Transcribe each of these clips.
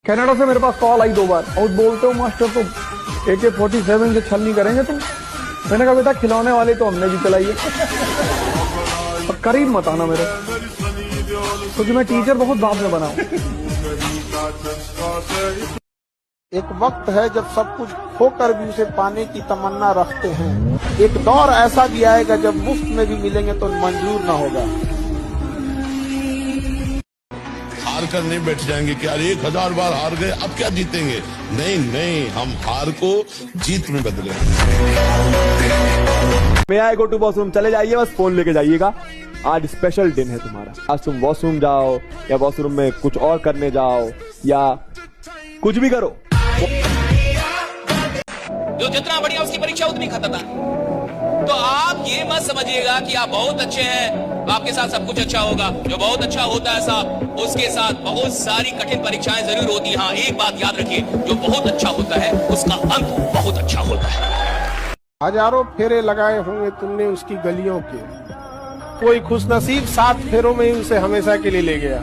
Canada से मेरे पास call आई 2 बार और बोलते हो मास्टर तो AK-47 से छल नहीं करेंगे तुम। मैंने कहा बेटा खिलौने वाले तो हमने भी चलाई है और करीब मत आना मेरे, क्योंकि मैं टीचर बहुत बाद में बना हूं। एक वक्त है जब सब कुछ खोकर भी उसे पाने की तमन्ना रखते हैं। एक दौर ऐसा भी आएगा जब मुफ्त में भी मिलेंगे तो मंजूर न होगा। हार कर नहीं बैठ जाएंगे कि यार 1000 बार हार गए अब क्या जीतेंगे, नहीं नहीं, हम हार को जीत में बदलेंगे। मैं आई गो टू वॉशरूम, चले जाइए, बस फोन लेके जाइएगा। आज स्पेशल दिन है तुम्हारा, आज तुम वॉशरूम जाओ या वॉशरूम में कुछ और करने जाओ या कुछ भी करो। जो जितना बढ़िया उसकी परीक्षा उतनी खतरनाक। तो आप ये मत समझिएगा कि आप बहुत अच्छे हैं तो आपके साथ सब कुछ अच्छा होगा। जो बहुत अच्छा होता है साहब, उसके साथ बहुत सारी कठिन परीक्षाएं जरूर होती हैं। हाँ, एक बात याद रखिए, जो बहुत अच्छा होता है उसका अंत बहुत अच्छा होता है। हजारों फेरे लगाए होंगे तुमने उसकी गलियों के, कोई खुशनसीब 7 फेरों में ही उसे हमेशा के लिए ले गया।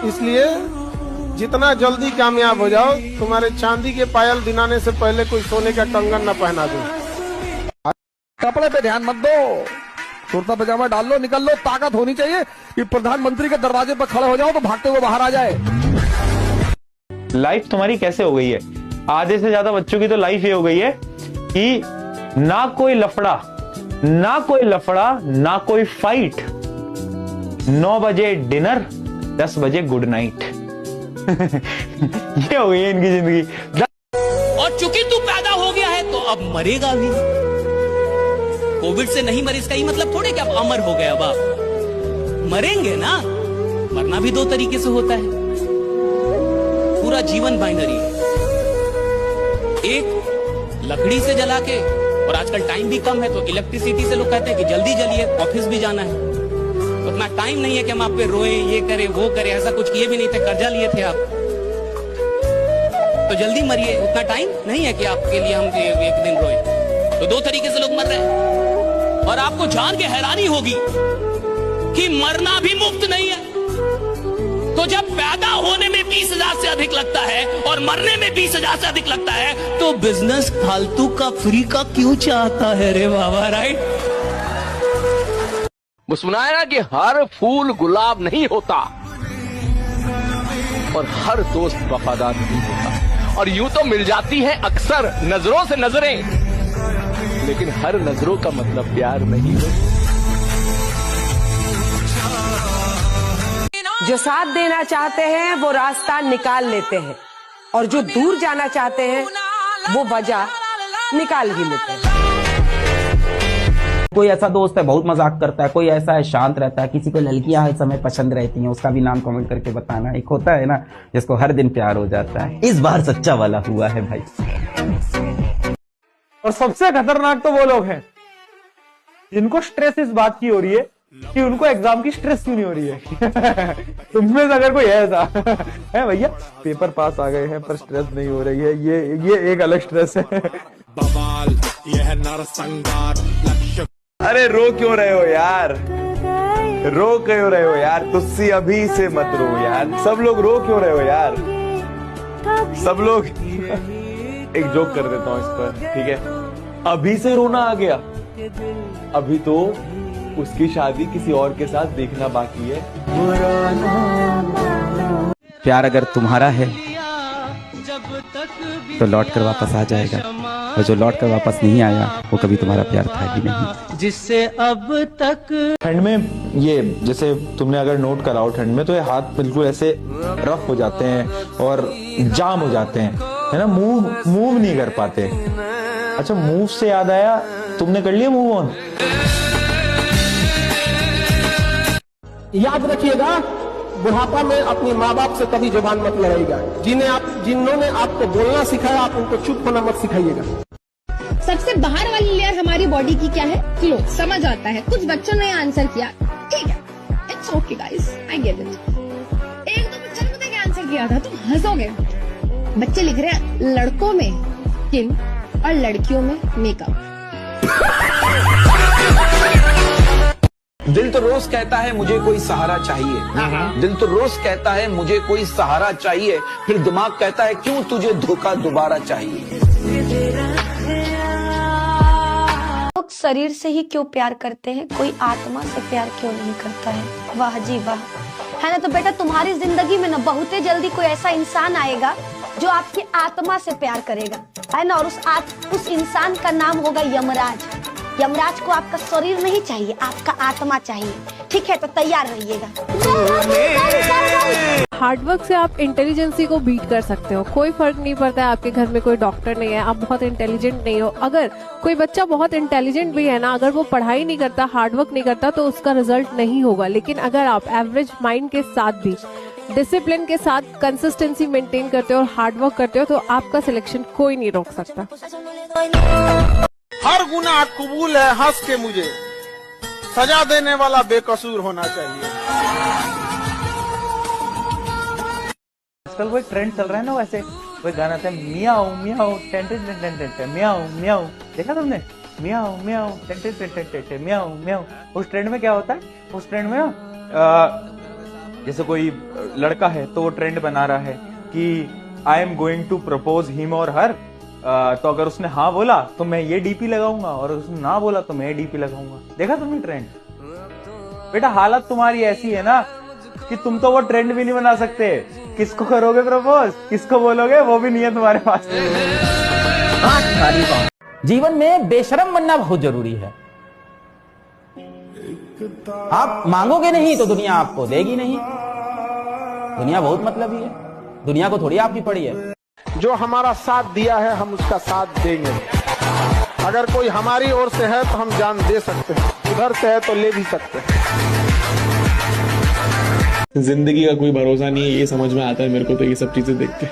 इसलिए जितना जल्दी कामयाब हो जाओ, तुम्हारे चांदी के पायल दिलाने से पहले कोई सोने का कंगन न पहना दो। कपड़े पे ध्यान मत दो, कुर्ता पजामा डाल लो, निकल लो। ताकत होनी चाहिए कि प्रधानमंत्री के दरवाजे पर खड़े हो जाओ तो भागते हुए बाहर आ जाए। लाइफ तुम्हारी कैसे हो गई है, आधे से ज्यादा बच्चों की तो लाइफ ये हो गई है कि ना कोई लफड़ा, ना कोई लफड़ा, ना कोई फाइट, 9 बजे डिनर, 10 बजे गुड नाइट। ये हो गई है इनकी जिंदगी। और चूंकि तू पैदा हो गया है तो अब मरेगा भी। कोविड से नहीं मरे इसका ही मतलब थोड़े कि अब अमर हो गए। अब आप मरेंगे ना, मरना भी 2 तरीके से होता है। पूरा जीवन बाइनरी है, एक लकड़ी से जला के, और आजकल टाइम भी कम है तो इलेक्ट्रिसिटी से लोग कहते हैं कि जल्दी जलिए, ऑफिस भी जाना है। उतना टाइम नहीं है कि हम आप पे रोए, ये करे वो करे, ऐसा कुछ किए भी नहीं थे, कर्जा लिए थे आप तो जल्दी मरिए। उतना टाइम नहीं है कि आपके लिए हम एक दिन रोए। तो 2 तरीके से लोग मर रहे हैं और आपको जान के हैरानी होगी कि मरना भी मुफ्त नहीं है। तो जब पैदा होने में 20,000 से अधिक लगता है और मरने में 20,000 से अधिक लगता है तो बिजनेस फालतू का फ्री का क्यों चाहता है रे बाबा, राइट? वो सुना है ना कि हर फूल गुलाब नहीं होता और हर दोस्त वफादार नहीं होता। और यूं तो मिल जाती है अक्सर नजरों से नजरें, लेकिन हर नजरों का मतलब प्यार नहीं है। जो साथ देना चाहते हैं वो रास्ता निकाल लेते हैं और जो दूर जाना चाहते हैं वो वजह निकाल ही लेते हैं। कोई ऐसा दोस्त है बहुत मजाक करता है, कोई ऐसा है शांत रहता है, किसी को लड़कियां हर समय पसंद रहती हैं, उसका भी नाम कमेंट करके बताना। एक होता है ना जिसको हर दिन प्यार हो जाता है, इस बार सच्चा वाला हुआ है भाई। और सबसे खतरनाक तो वो लोग हैं जिनको स्ट्रेस इस बात की हो रही है कि उनको एग्जाम की स्ट्रेस क्यों नहीं हो रही है। तुममें से अगर कोई है ऐसा है, भैया पेपर पास आ गए हैं पर स्ट्रेस नहीं हो रही है, ये एक अलग स्ट्रेस है। बवाल यह नरसंहार। अरे रो क्यों रहे हो यार, रो क्यों रहे हो यार, तुस्सी अभी से मत रो यार। सब लोग रो क्यों रहे हो यार, सब लोग। एक जोक कर देता हूँ इस पर, ठीक है? अभी से रोना आ गया, अभी तो उसकी शादी किसी और के साथ देखना बाकी है। प्यार अगर तुम्हारा है तो लौट कर वापस आ जाएगा, और जो लौट कर वापस नहीं आया वो कभी तुम्हारा प्यार था ही नहीं। जिससे अब तक ठंड में ये जैसे तुमने अगर नोट कराओ, ठंड में तो ये हाथ बिल्कुल ऐसे रफ हो जाते हैं और जाम हो जाते हैं, है ना, मूव नहीं कर पाते। अच्छा, मूव से याद आया, तुमने कर लिया मूव ऑन? याद रखिएगा, बुढ़ापा में अपने माँ बाप से कभी जुबान मत लड़ाइएगा। जिन्होंने आपको बोलना सिखाया, आप उनको चुप होना मत सिखाइएगा। सबसे बाहर वाली लेयर हमारी बॉडी की क्या है? क्लो। समझ आता है, कुछ बच्चों ने आंसर किया, ठीक है, it's okay guys, I get it. 1-2 बच्चों ने पता क्या आंसर किया था, तुम हंसोगे। बच्चे लिख रहे हैं लड़कों में स्किन और लड़कियों में मेकअप। दिल तो रोज कहता है मुझे कोई सहारा चाहिए, दिल तो रोज कहता है मुझे कोई सहारा चाहिए, फिर दिमाग कहता है क्यों तुझे धोखा दोबारा चाहिए। लोग शरीर से ही क्यों प्यार करते हैं, कोई आत्मा से प्यार क्यों नहीं करता है। वाह जी वाह, है ना। तो बेटा तुम्हारी जिंदगी में ना बहुत ही जल्दी कोई ऐसा इंसान आएगा जो आपकी आत्मा से प्यार करेगा, है ना। और उस इंसान का नाम होगा यमराज। यमराज को आपका शरीर नहीं चाहिए, आपका आत्मा चाहिए, ठीक है। तो तैयार रहिएगा। हार्डवर्क से आप इंटेलिजेंसी को बीट कर सकते हो, कोई फर्क नहीं पड़ता है आपके घर में कोई डॉक्टर नहीं है, आप बहुत इंटेलिजेंट नहीं हो। अगर कोई बच्चा बहुत इंटेलिजेंट भी है ना, अगर वो पढ़ाई नहीं करता, हार्डवर्क नहीं करता, तो उसका रिजल्ट नहीं होगा। लेकिन अगर आप एवरेज माइंड के साथ भी डिसिप्लिन के साथ कंसिस्टेंसी मेंटेन करते हो और हार्डवर्क करते हो, तो आपका सिलेक्शन कोई नहीं रोक सकता। हर गुनाह कबूल है हंस के मुझे, सजा देने वाला बेकसूर होना चाहिए। आजकल वो एक ट्रेंड चल रहा है ना, वैसे कोई गाना था मियाऊ मियाऊ मियाऊ मियाऊ, देखा तुमने? मियाऊ मियाऊ मियाऊ मियाऊ। उस ट्रेंड में क्या होता है, उस ट्रेंड में ना जैसे कोई लड़का है तो वो ट्रेंड बना रहा है कि I am going to propose him और हर, तो अगर उसने हाँ बोला तो मैं ये डीपी लगाऊंगा और उसने ना बोला तो मैं डीपी लगाऊंगा। देखा तुमने ट्रेंड? बेटा हालत तुम्हारी ऐसी है ना कि तुम तो वो ट्रेंड भी नहीं बना सकते। किसको करोगे प्रपोज, किसको बोलोगे, वो भी नहीं है तुम्हारे पास। जीवन में बेशरम बनना बहुत जरूरी है। आप मांगोगे नहीं तो दुनिया आपको देगी नहीं। दुनिया बहुत मतलबी है, दुनिया को थोड़ी आपकी पड़ी है। जो हमारा साथ दिया है हम उसका साथ देंगे। अगर कोई हमारी ओर से है तो हम जान दे सकते हैं, उधर से है तो ले भी सकते हैं। जिंदगी का कोई भरोसा नहीं है, ये समझ में आता है मेरे को तो ये सब चीजें देख के,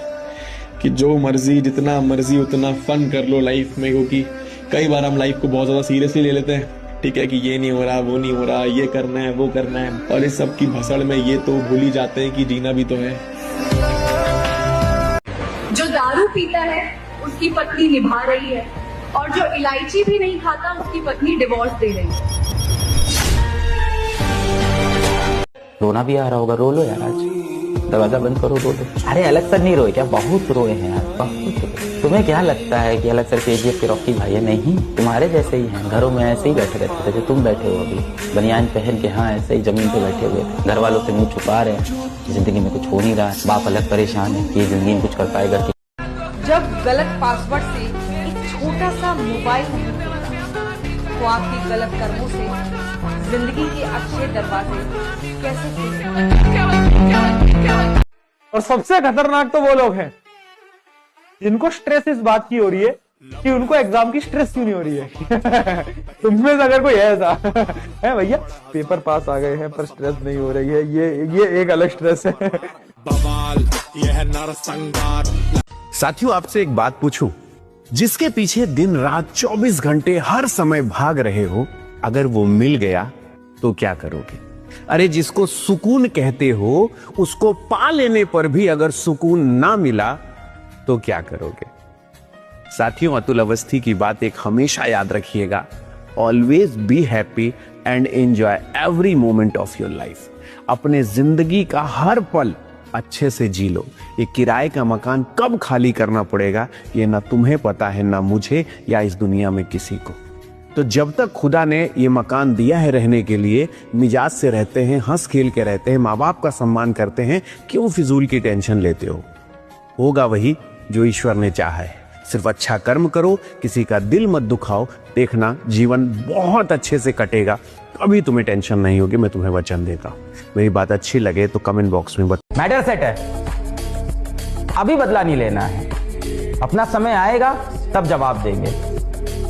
कि जो मर्जी जितना मर्जी उतना फन कर लो लाइफ में। क्योंकि कई बार हम लाइफ को बहुत ज्यादा सीरियसली ले लेते हैं, ठीक है, कि ये नहीं हो रहा, वो नहीं हो रहा, ये करना है, वो करना है, और इस सब की भसड़ में ये तो भूल ही जाते हैं कि जीना भी तो है। जो दारू पीता है उसकी पत्नी निभा रही है, और जो इलायची भी नहीं खाता उसकी पत्नी डिवोर्स दे रही है। रोना भी आ रहा होगा, रो लो यार, आज दरवाजा बंद करो, रो लो। अरे अलग सर नहीं रोए क्या? बहुत रोए हैं यार, बहुत रोए। तुम्हें क्या लगता है कि अलग सर KGF के रॉकी भाई है? नहीं, तुम्हारे जैसे ही हैं, घरों में ऐसे ही बैठे रहते थे जो तुम बैठे हो अभी, बनियान पहन के। हाँ, ऐसे ही जमीन पे बैठे हुए, घर वालों से मुंह छुपा रहे हैं, जिंदगी में कुछ हो नहीं रहा है, बाप अलग परेशान है कि ये जिंदगी में कुछ कर पाएगा कि। जब गलत पासवर्ड से एक छोटा सा मोबाइल नहीं खुलता, तो आपके गलत कर्मों से जिंदगी के अच्छे दरवाजे कैसे खुलेंगे। और सबसे खतरनाक तो वो लोग हैं जिनको स्ट्रेस इस बात की हो रही है कि उनको एग्जाम की स्ट्रेस क्यों नहीं हो रही है। तुम में से अगर कोई है ऐसा है, भैया पेपर पास आ गए हैं पर स्ट्रेस नहीं हो रही है, ये एक अलग स्ट्रेस है। साथियों, आपसे एक बात पूछूं, जिसके पीछे दिन रात 24 घंटे हर समय भाग रहे हो, अगर वो मिल गया तो क्या करोगे? अरे जिसको सुकून कहते हो, उसको पा लेने पर भी अगर सुकून ना मिला तो क्या करोगे? साथियों, अतुल अवस्थी की बात एक हमेशा याद रखिएगा, always be happy and enjoy every moment of your life. अपने जिंदगी का हर पल अच्छे से जी लो। ये किराए का मकान कब खाली करना पड़ेगा ये ना तुम्हें पता है, ना मुझे, या इस दुनिया में किसी को। तो जब तक खुदा ने ये मकान दिया है रहने के लिए, मिजाज से रहते हैं, हंस खेल के रहते हैं, माँ बाप का सम्मान करते हैं, क्यों फिजूल की टेंशन लेते हो? होगा वही जो ईश्वर ने चाहा है। सिर्फ अच्छा कर्म करो, किसी का दिल मत दुखाओ, देखना जीवन बहुत अच्छे से कटेगा, कभी तुम्हें टेंशन नहीं होगी, मैं तुम्हें वचन देता हूँ। मेरी बात अच्छी लगे तो कमेंट बॉक्स में बता। मैटर सेट है, अभी बदला नहीं लेना है, अपना समय आएगा तब जवाब देंगे।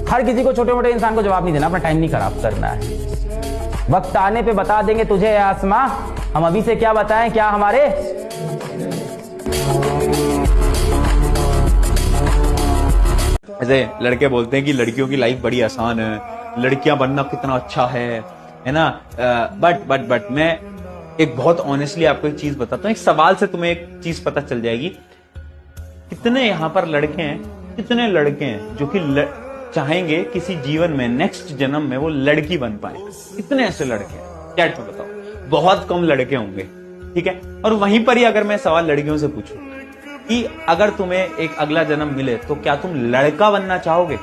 हर किसी को, छोटे मोटे इंसान को जवाब नहीं देना, अपना टाइम नहीं खराब करना है। वक्त आने पे बता देंगे तुझे आसमां, हम अभी से क्या बताएं क्या हमारे। ऐसे लड़के बोलते हैं कि लड़कियों की लाइफ बड़ी आसान है, लड़कियां बनना कितना अच्छा है ना। बट मैं एक बहुत ऑनेस्टली आपको एक चीज बताता हूँ, एक सवाल से तुम्हें एक चीज पता चल जाएगी। कितने यहाँ पर लड़के हैं, कितने लड़के हैं जो कि चाहेंगे किसी जीवन में नेक्स्ट जन्म में वो लड़की बन पाए। कितने ऐसे लड़के हैं चैट में बताओ, बहुत कम लड़के होंगे, ठीक है। और वहीं पर ही अगर मैं सवाल लड़कियों से पूछूं कि अगर तुम्हें एक अगला जन्म मिले तो क्या तुम लड़का बनना चाहोगे?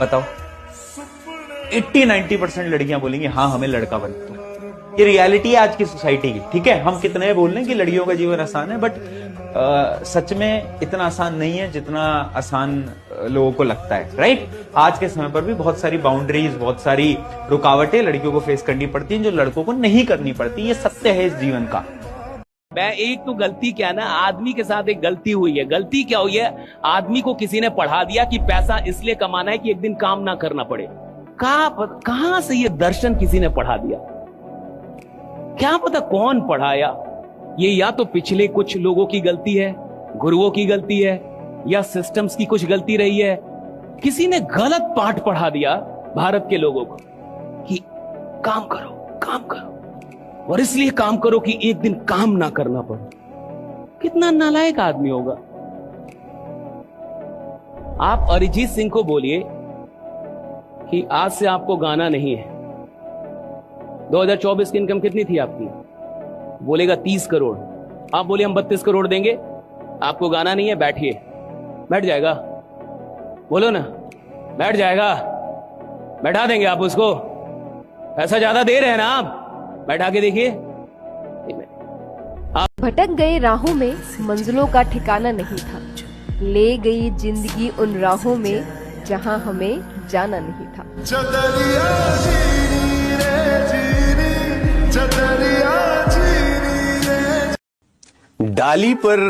बताओ। 80-90% लड़कियां बोलेंगी हाँ हमें लड़का बनना। ये रियलिटी है आज की सोसाइटी की, ठीक है। हम कितने बोल रहे हैं कि लड़कियों का जीवन आसान है, बट सच में इतना आसान नहीं है जितना आसान लोगों को लगता है, राइट। आज के समय पर भी बहुत सारी बाउंड्रीज, बहुत सारी रुकावटें लड़कियों को फेस करनी पड़ती हैं जो लड़कों को नहीं करनी पड़ती। ये सत्य है इस जीवन का। मैं एक तो गलती क्या ना, आदमी के साथ एक गलती हुई है। गलती क्या हुई है, आदमी को किसी ने पढ़ा दिया कि पैसा इसलिए कमाना है कि एक दिन काम ना करना पड़े। कहां से ये दर्शन किसी ने पढ़ा दिया, क्या पता कौन पढ़ाया। ये या तो पिछले कुछ लोगों की गलती है, गुरुओं की गलती है, या सिस्टम्स की कुछ गलती रही है। किसी ने गलत पाठ पढ़ा दिया भारत के लोगों को कि काम करो, काम करो, और इसलिए काम करो कि एक दिन काम ना करना पड़े। कितना नालायक आदमी होगा। आप अरिजीत सिंह को बोलिए कि आज से आपको गाना नहीं है। 2024 की इनकम कितनी थी आपकी? बोलेगा 30 करोड़। आप बोले हम 32 करोड़ देंगे, आपको गाना नहीं है, बैठिए। बैठ जाएगा? बोलो ना, बैठ जाएगा? बैठा देंगे आप उसको? पैसा ज्यादा दे रहे हैं ना आप, बैठा के देखिए। भटक गए राहों में मंजिलों का ठिकाना नहीं था, ले गई जिंदगी उन राहों में जहां हमें जाना नहीं था। डाली पर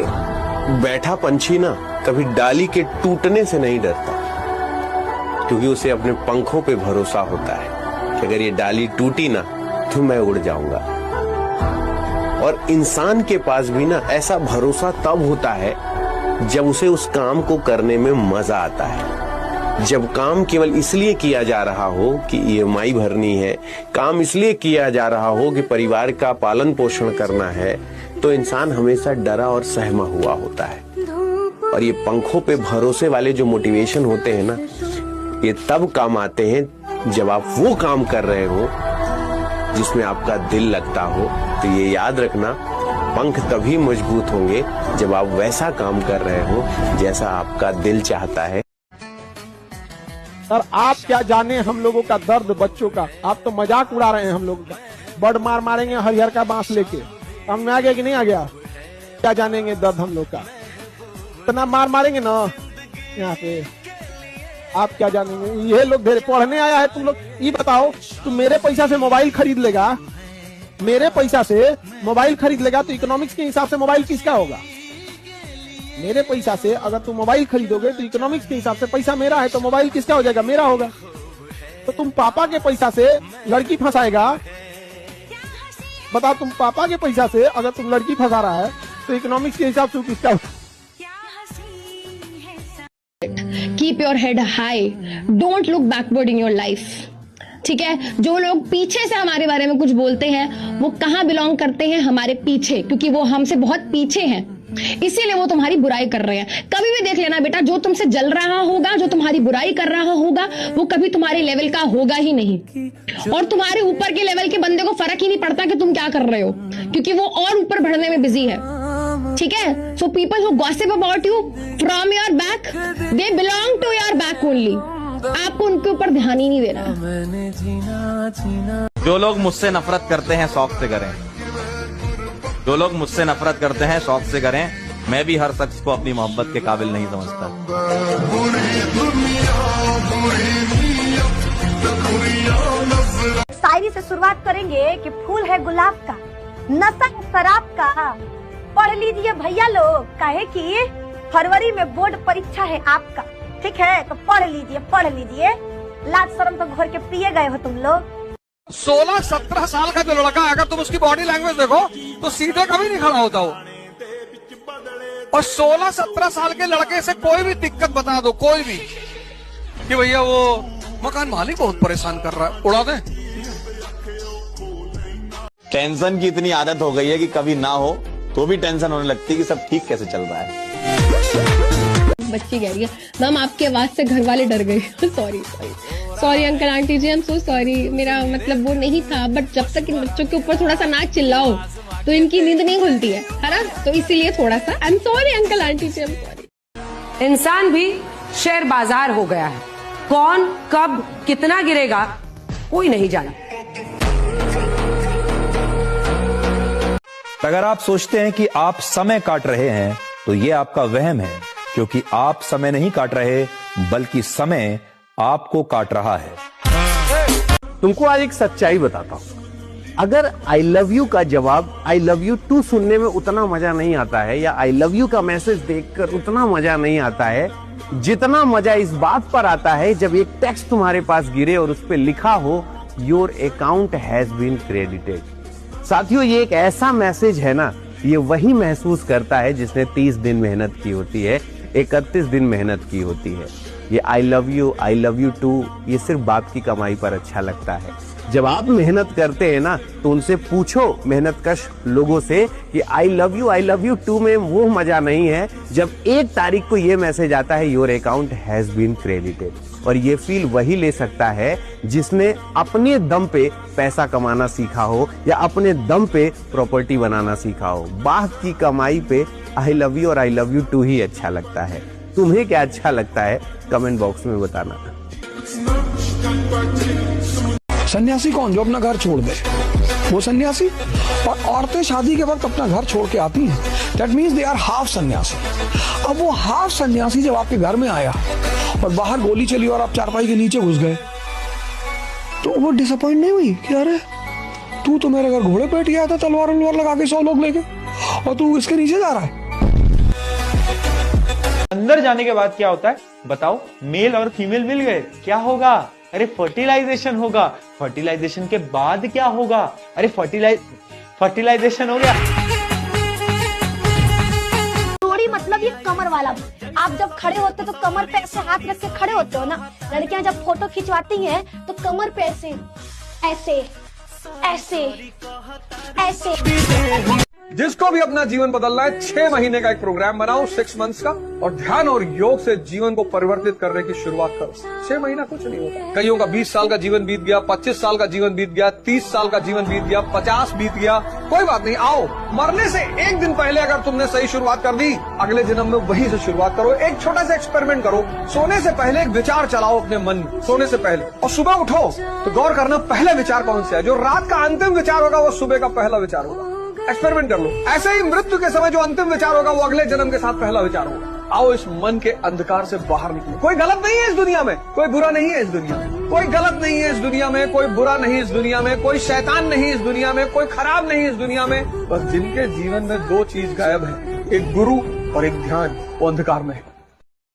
बैठा पंछी ना कभी डाली के टूटने से नहीं डरता, क्योंकि उसे अपने पंखों पे भरोसा होता है कि अगर ये डाली टूटी ना तो मैं उड़ जाऊंगा। और इंसान के पास भी ना ऐसा भरोसा तब होता है जब उसे उस काम को करने में मजा आता है। जब काम केवल इसलिए किया जा रहा हो कि EMI भरनी है, काम इसलिए किया जा रहा हो कि परिवार का पालन पोषण करना है, तो इंसान हमेशा डरा और सहमा हुआ होता है। और ये पंखों पे भरोसे वाले जो मोटिवेशन होते हैं ना, ये तब काम आते हैं जब आप वो काम कर रहे हो जिसमें आपका दिल लगता हो। तो ये याद रखना, पंख तभी मजबूत होंगे जब आप वैसा काम कर रहे हो जैसा आपका दिल चाहता है। सर आप क्या जाने हम लोगों का दर्द बच्चों का। आप तो मजाक उड़ा रहे हैं हम लोगों का। बड़ मार मारेंगे हरिहर का बांस लेके। हम में आ गया कि नहीं आ गया? क्या जानेंगे दर्द हम लोग का। इतना मार मारेंगे ना यहाँ पे, आप क्या जानेंगे। ये लोग पढ़ने आया है तुम लोग। ये बताओ, तुम मेरे पैसा से मोबाइल खरीद लेगा, मेरे पैसा से मोबाइल खरीद लेगा तो इकोनॉमिक्स के हिसाब से मोबाइल किसका होगा? मेरे पैसा से अगर तुम मोबाइल खरीदोगे तो इकोनॉमिक्स के हिसाब से पैसा मेरा है, तो मोबाइल किसका हो जाएगा? मेरा होगा। तो तुम पापा के पैसा से लड़की फंसाएगा, बताओ। तुम पापा के पैसा से अगर तुम लड़की फंसा रहा है तो इकोनॉमिक्स के हिसाब से किसका होगा? Keep your head high, don't look backward in your life. ठीक है, जो लोग पीछे से हमारे बारे में कुछ बोलते हैं वो कहाँ बिलोंग करते हैं? हमारे पीछे, क्योंकि वो हमसे बहुत पीछे हैं, इसीलिए वो तुम्हारी बुराई कर रहे हैं। कभी भी देख लेना बेटा, जो तुमसे जल रहा होगा, जो तुम्हारी बुराई कर रहा होगा, वो कभी तुम्हारे लेवल का होगा ही नहीं। और तुम्हारे ऊपर के लेवल के बंदे को फर्क ही नहीं पड़ता कि तुम क्या कर रहे हो, क्योंकि वो और ऊपर बढ़ने में बिजी है। ठीक है, so people who gossip about you from your back, they belong to your back only. आपको उनके ऊपर ध्यान ही नहीं देना। जो लोग मुझसे नफरत करते हैं शौक से करें, जो लोग मुझसे नफरत करते हैं शौक से करें। मैं भी हर शख्स को अपनी मोहब्बत के काबिल नहीं समझता। शायरी से शुरुआत करेंगे कि फूल है गुलाब का, नशा है शराब का। पढ़ लीजिए भैया लोग, काहे कि फरवरी में बोर्ड परीक्षा है आपका। ठीक है, तो पढ़ लीजिए। लाज शर्म तो घोर के पिए गए हो तुम लोग। 16-17 साल का जो लड़का है, अगर तुम उसकी बॉडी लैंग्वेज देखो तो सीधे कभी नहीं खड़ा होता हो। और 16-17 साल के लड़के से कोई भी दिक्कत बता दो, कोई भी, कि भैया वो मकान मालिक बहुत परेशान कर रहा है, उड़ा दे। टेंशन की इतनी आदत हो गई है कि कभी ना हो तो भी टेंशन होने लगती है कि सब ठीक कैसे चल रहा है। बच्ची कह रही है मैम आपकी आवाज से घर वाले डर गए। Sorry uncle aunty ji, I am so sorry, मेरा मतलब वो नहीं था, बट जब तक इन बच्चों के ऊपर थोड़ा सा ना चिल्लाओ तो इनकी नींद नहीं खुलती है ना, तो इसीलिए थोड़ा सा I am sorry uncle aunty ji, I am sorry. इंसान भी शेयर बाजार हो गया है, कौन कब कितना गिरेगा कोई नहीं जाना। अगर आप सोचते हैं कि आप समय काट रहे हैं तो ये आपका वहम है, क्योंकि आप समय नहीं काट रहे बल्कि समय आपको काट रहा है। तुमको आज एक सच्चाई बताता हूं, अगर आई लव यू का जवाब आई लव यू टू सुनने में उतना मजा नहीं आता है, या आई लव यू का मैसेज देखकर उतना मजा नहीं आता है जितना मजा इस बात पर आता है जब एक टेक्स्ट तुम्हारे पास गिरे और उस पर लिखा हो your account has been credited. साथियों, ये एक ऐसा मैसेज है ना, ये वही महसूस करता है जिसने 30 दिन मेहनत की होती है, 31 दिन मेहनत की होती है। ये आई लव यू टू, ये सिर्फ बाप की कमाई पर अच्छा लगता है। जब आप मेहनत करते हैं ना तो उनसे पूछो मेहनतकश लोगों से कि आई लव यू टू में वो मजा नहीं है जब 1 तारीख को ये मैसेज आता है your account has been credited. और ये फील वही ले सकता है जिसने अपने दम पे पैसा कमाना सीखा हो या अपने दम पे प्रॉपर्टी बनाना सीखा हो। बाप की कमाई पे आई लव यू और आई लव यू टू ही अच्छा लगता है। तुम्हें क्या अच्छा लगता है कमेंट बॉक्स में बताना। सन्यासी कौन? जो अपना घर छोड़ दे, वो सन्यासी। और औरतें शादी के वक्त अपना घर छोड़ के आती हैं, that means they are half sanyasi. अब वो हाफ सन्यासी जब आपके घर में आया और बाहर गोली चली और आप चारपाई के नीचे घुस गए, तो वो डिसअपॉइंट नहीं हुई कि अरे तू तो मेरे घर घोड़े पे गया था तलवार लगा के 100 लोग लेके, और तू इसके नीचे जा रहा है। अंदर जाने के बाद क्या होता है बताओ? मेल और फीमेल मिल गए, क्या होगा? अरे फर्टिलाइजेशन होगा। फर्टिलाइजेशन के बाद क्या होगा? अरे फर्टिलाइजेशन हो गया। जोड़ी मतलब ये कमर वाला। आप जब खड़े होते तो कमर पे ऐसे हाथ रख के खड़े होते हो ना, लड़कियां जब फोटो खिंचवाती हैं तो कमर पे ऐसे ऐसे ऐसे ऐसे। जिसको भी अपना जीवन बदलना है, 6 महीने का एक प्रोग्राम बनाओ, 6 मंथ्स का, और ध्यान और योग से जीवन को परिवर्तित करने की शुरुआत करो। 6 महीना कुछ नहीं होता। कईयों का 20 साल का जीवन बीत गया, 25 साल का जीवन बीत गया, 30 साल का जीवन बीत गया, 50 बीत गया, कोई बात नहीं। आओ, मरने से 1 दिन पहले अगर तुमने सही शुरुआत कर दी, अगले जन्म में वही से शुरुआत करो। एक छोटा सा एक्सपेरिमेंट करो, सोने से पहले एक विचार चलाओ अपने मन में, सोने से पहले, और सुबह उठो तो गौर करना पहला विचार कौन सा है। जो रात का अंतिम विचार होगा वो सुबह का पहला विचार होगा। एक्सपेरिमेंट कर लो। ऐसे ही मृत्यु के समय जो अंतिम विचार होगा वो अगले जन्म के साथ पहला विचार होगा। आओ इस मन के अंधकार से बाहर निकलो। कोई गलत नहीं है इस दुनिया में, कोई बुरा नहीं है इस दुनिया में, कोई गलत नहीं है इस दुनिया में, कोई बुरा नहीं इस दुनिया में, कोई शैतान नहीं इस दुनिया में, कोई खराब नहीं इस दुनिया में। बस जिनके जीवन में 2 चीज गायब है, एक गुरु और एक ध्यान, वो अंधकार में है।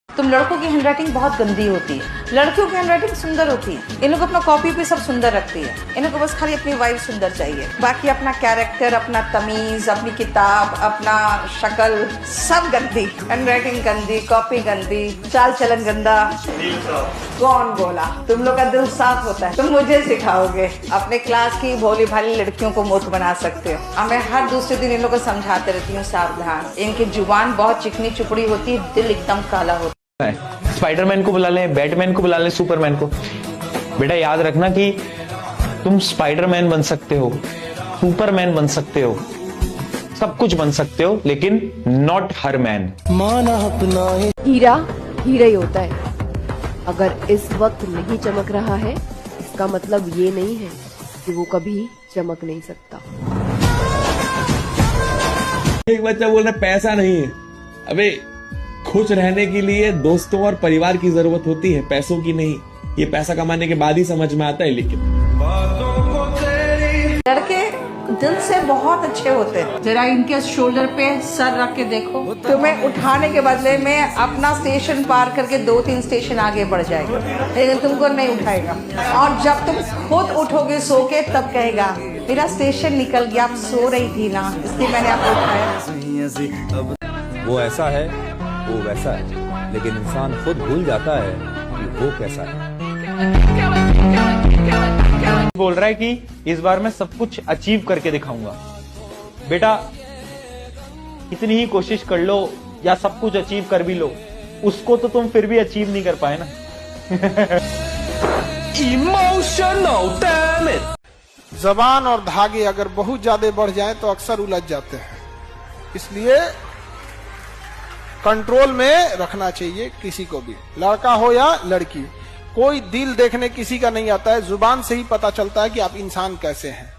तुम लड़कों की हैंडराइटिंग बहुत गंदी होती है, लड़कियों की हैंडराइटिंग सुंदर होती है। इन लोग अपना कॉपी पे सब सुंदर रखती है, इन लोग को बस खाली अपनी वाइफ सुंदर चाहिए, बाकी अपना कैरेक्टर, अपना तमीज, अपनी किताब, अपना शक्ल सब गंदी। हैंडराइटिंग गंदी, कॉपी गंदी, चाल चलन गंदा। कौन बोला? तुम लोग का दिल साफ होता है, तुम मुझे सिखाओगे। अपने क्लास की भोली भाली लड़कियों को मूर्ख बना सकते हो। मैं हर दूसरे दिन इन लोग को समझाते रहती हूँ, सावधान, इनकी जुबान बहुत चिकनी चुपड़ी होती है, दिल एकदम काला होता है। स्पाइडरमैन को बुला लें, बैटमैन को बुला लें, सुपरमैन को। बेटा याद रखना कि तुम स्पाइडरमैन बन सकते हो, सुपरमैन बन सकते हो, सब कुछ बन सकते हो, लेकिन नॉट हर मैन। माना अपना हीरा हीरा ही होता है। अगर इस वक्त नहीं चमक रहा है इसका मतलब ये नहीं है कि वो कभी चमक नहीं सकता। एक बच्चा बोल रहा है पैसा नहीं है। अबे खुश रहने के लिए दोस्तों और परिवार की जरूरत होती है, पैसों की नहीं। ये पैसा कमाने के बाद ही समझ में आता है। लेकिन लड़के दिल से बहुत अच्छे होते हैं। जरा इनके शोल्डर पे सर रख के देखो, तुम्हें उठाने के बदले में अपना स्टेशन पार करके 2-3 स्टेशन आगे बढ़ जाएगा, लेकिन तुमको नहीं उठाएगा। और जब तुम खुद उठोगे सो के तब कहेगा मेरा स्टेशन निकल गया, आप सो रही थी ना इसलिए मैंने आपको उठाया। वो ऐसा है, वो वैसा है, लेकिन इंसान खुद भूल जाता है कि वो कैसा है। बोल रहा है कि इस बार मैं सब कुछ अचीव करके दिखाऊंगा। बेटा कितनी ही कोशिश कर लो या सब कुछ अचीव कर भी लो, उसको तो तुम फिर भी अचीव नहीं कर पाए ना। Emotional damage. जबान और धागे अगर बहुत ज्यादा बढ़ जाएं तो अक्सर उलझ जाते हैं, इसलिए कंट्रोल में रखना चाहिए किसी को भी, लड़का हो या लड़की। कोई दिल देखने किसी का नहीं आता है, जुबान से ही पता चलता है कि आप इंसान कैसे हैं।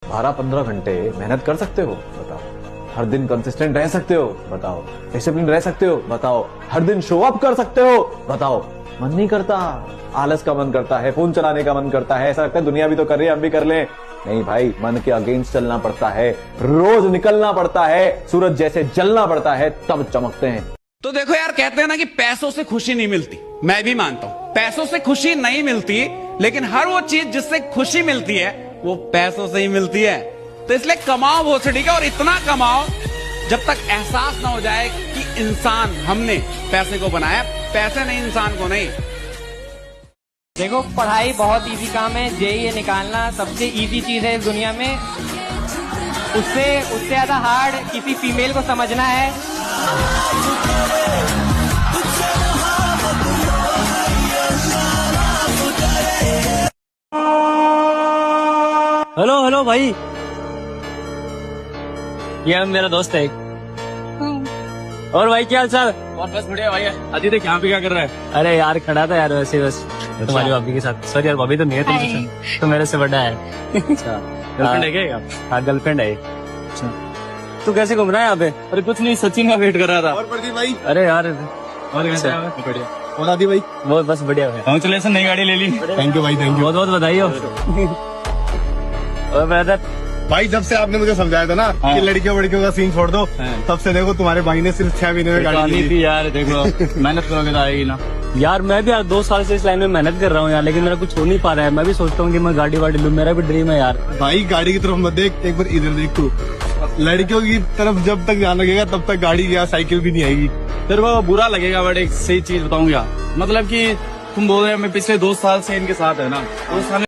12-15 घंटे मेहनत कर सकते हो? बताओ। हर दिन कंसिस्टेंट रह सकते हो? बताओ। डिसिप्लिन रह सकते हो? बताओ। हर दिन शो अप कर सकते हो? बताओ। मन नहीं करता, आलस का मन करता है, फोन चलाने का मन करता है, ऐसा लगता है दुनिया भी तो कर रही है, हम भी कर लें। नहीं भाई, मन के अगेंस्ट चलना पड़ता है, रोज निकलना पड़ता है, सूरज जैसे जलना पड़ता है, तब चमकते हैं। तो देखो यार, कहते हैं ना कि पैसों से खुशी नहीं मिलती, मैं भी मानता हूं पैसों से खुशी नहीं मिलती, लेकिन हर वो चीज जिससे खुशी मिलती है वो पैसों से ही मिलती है। तो इसलिए कमाओ भोसड़ी का, और इतना कमाओ जब तक एहसास ना हो जाए कि इंसान हमने पैसे को बनाया, पैसे ने इंसान को नहीं। देखो, पढ़ाई बहुत इजी काम है, जेईई निकालना सबसे इजी चीज है इस दुनिया में। उससे ज्यादा हार्ड किसी फीमेल को समझना है। हेलो हेलो भाई, ये मेरा दोस्त है। और भाई क्या हाल चाल? और बस बढ़िया भाई। अजी देख यहाँ पे क्या कर रहा है? अरे यार खड़ा था यार, वैसे बस तुम्हारी भाभी के साथ। सॉरी यार, भाभी तो नहीं है तुमसे, तो मेरे से बड़ा है। अच्छा, गर्लफ्रेंड है क्या? हाँ गर्लफ्रेंड है। अच्छा, तू कैसे घूम रहा है यहाँ पे? अरे कुछ नहीं, सचिन का वेट कर रहा था। और प्रदीप भाई? अरे यार, और बढ़िया। और आदि भाई? बहुत बस बढ़िया है। कांग्रेचुलेशन, नई गाड़ी ले ली। थैंक यू भाई, थैंक यू, बहुत बहुत बधाई हो। और ब्रदर भाई, जब से आपने मुझे समझाया था ना कि लड़कियों वड़कियों का सीन छोड़ दो, तब से देखो तुम्हारे भाई ने सिर्फ 6 महीने में गाड़ी ली थी। यार देखो, मेहनत करोगे तो आएगी ना यार। मैं भी यार 2 साल से इस लाइन में मेहनत कर रहा हूँ यार, लेकिन मेरा कुछ हो नहीं पा रहा है। मैं भी सोचता हूँ कि मैं गाड़ी वाड़ी लूँ, मेरा भी ड्रीम है यार। भाई गाड़ी की तरफ मत देख, एक बार इधर देख तू। लड़कियों की तरफ जब तक ध्यान लगेगा तब तक गाड़ी या साइकिल भी नहीं आएगी। तेरे को बुरा लगेगा, बट एक सही चीज बताऊंगा, मतलब कि तुम बोल रहे हो मैं पिछले 2 साल से इनके साथ है ना, 2 साल